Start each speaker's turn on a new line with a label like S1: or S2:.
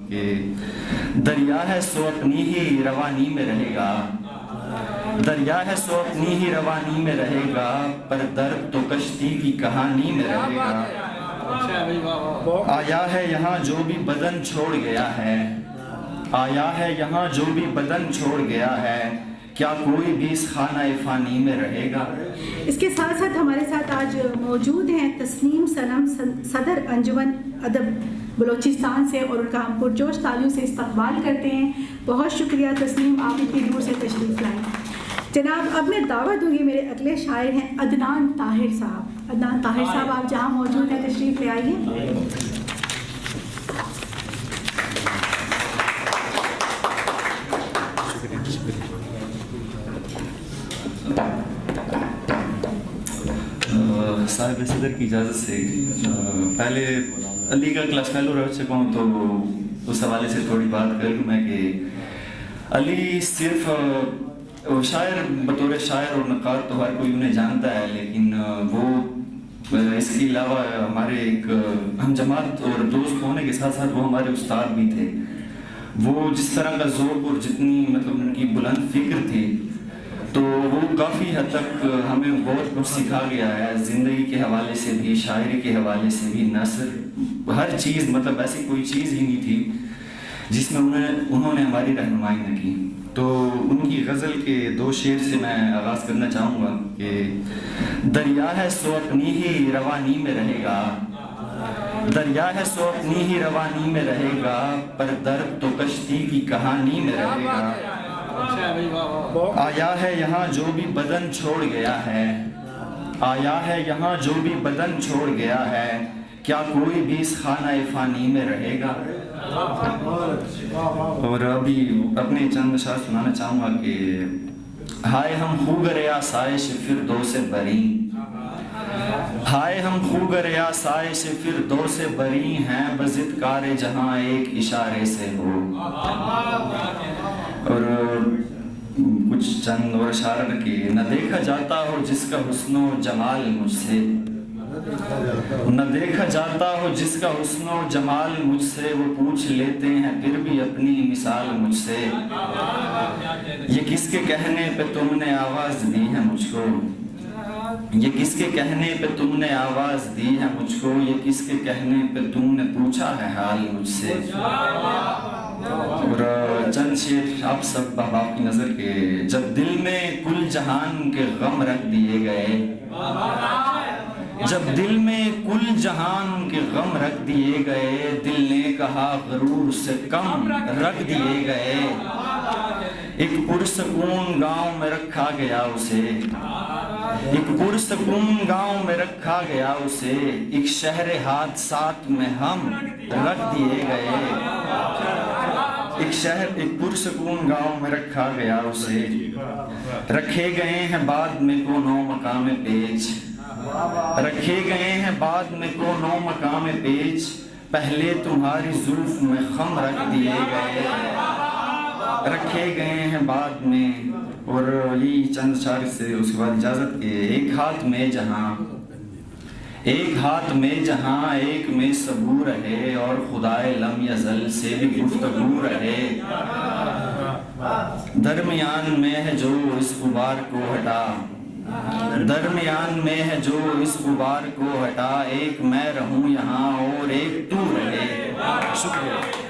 S1: کہ دریا ہے سو اپنی ہی روانی میں رہے گا، دریا ہے سو اپنی ہی روانی میں رہے گا، پر درد تو کشتی کی کہانی میں رہے گا۔ آیا ہے یہاں جو بھی بدن چھوڑ گیا ہے، آیا ہے یہاں جو بھی بدن چھوڑ گیا ہے، کیا کوئی بھی اس خانہ فانی میں رہے گا؟
S2: اس کے ساتھ ساتھ ہمارے ساتھ آج موجود ہیں تسنیم صنم، صدر انجمن ادب بلوچستان سے، اور ان کا ہم پرجوش تالیوں سے استقبال کرتے ہیں۔ بہت شکریہ تسنیم، آپ اتنی دور سے تشریف لائیں۔ جناب اب میں دعوت دوں گی، میرے اگلے شاعر ہیں عدنان طاہر صاحب۔ عدنان طاہر صاحب آپ جہاں موجود ہیں تشریف لے آئیے۔
S1: صاحب صدر کی اجازت سے پہلے علی کا کلاس فیلو رہ چکا ہوں، تو اس حوالے سے تھوڑی بات کر لوں میں کہ علی صرف شاعر بطور شاعر اور نقاد تو ہر کوئی انہیں جانتا ہے، لیکن وہ اس کے علاوہ ہمارے ایک ہم جماعت اور دوست ہونے کے ساتھ ساتھ وہ ہمارے استاد بھی تھے۔ وہ جس طرح کا ذوق اور جتنی مطلب ان کی بلند فکر تھی، تو وہ کافی حد تک ہمیں بہت کچھ سکھا گیا ہے، زندگی کے حوالے سے بھی، شاعری کے حوالے سے بھی، نثر، ہر چیز، مطلب ایسی کوئی چیز ہی نہیں تھی جس میں انہوں نے ہماری رہنمائی نہ کی۔ تو ان کی غزل کے 2 شعر سے میں آغاز کرنا چاہوں گا کہ دریا ہے سو اپنی ہی روانی میں رہے گا، دریا ہے سو اپنی ہی روانی میں رہے گا، پر درد تو کشتی کی کہانی میں رہے گا۔ آیا ہے یہاں جو بھی بدن چھوڑ گیا ہے، آیا ہے یہاں جو بھی بدن چھوڑ گیا ہے، کیا کوئی بھی اس خانہ فانی میں رہے گا؟ اور ابھی اپنے چند اشعار سنانا چاہوں گا کہ ہائے ہم خوگر آسائش فردوس بری، ہائے ہم خوگر آسائش فردوس بری ہیں، بضد کار جہاں ایک اشارے سے ہو۔ اور کچھ چند اور اشعار کہ نہ دیکھا جاتا ہو جس کا حسن و جمال مجھ سے، نہ دیکھا جاتا ہو جس کا حسن و جمال مجھ سے، وہ پوچھ لیتے ہیں پھر بھی اپنی مثال مجھ سے، یہ کس کے کہنے پہ تم نے آواز دی ہے مجھ کو، یہ کس کے کہنے پہ تم نے آواز دی ہے مجھ کو، یہ کس کے کہنے پہ تم نے پوچھا ہے حال مجھ سے۔ اور چند شعر آپ سب باب کی نظر کے جب دل میں کل جہان کے غم رکھ دیے گئے، جب دل میں کل جہان کے غم رکھ دیے گئے، دل نے کہا غرور سے کم رکھ دیے گئے، ایک پرسکون گاؤں میں رکھا گیا اسے، ایک پرسکون گاؤں میں رکھا گیا اسے، ایک شہر حادثات میں ہم رکھ دیے گئے، ایک پرسکون گاؤں میں رکھا گیا اسے، رکھے گئے ہیں بعد میں کو 9 مقام پیچ، رکھے گئے ہیں بعد میں کو 9 مقام پیچ، پہلے تمہاری زلف میں خم رکھ دیے گئے، رکھے گئے ہیں بعد میں۔ اور یہ چند اشعار سے اس کے بعد اجازت کے ایک ہاتھ میں جہاں، ایک ہاتھ میں جہاں ایک میں صبور رہے، اور خدائے لم یزل سے بھی گفتگو رہے، درمیان میں ہے جو اس غبار کو ہٹا، درمیان میں ہے جو اس غبار کو ہٹا، ایک میں رہوں یہاں اور ایک تو رہے۔ شکریہ۔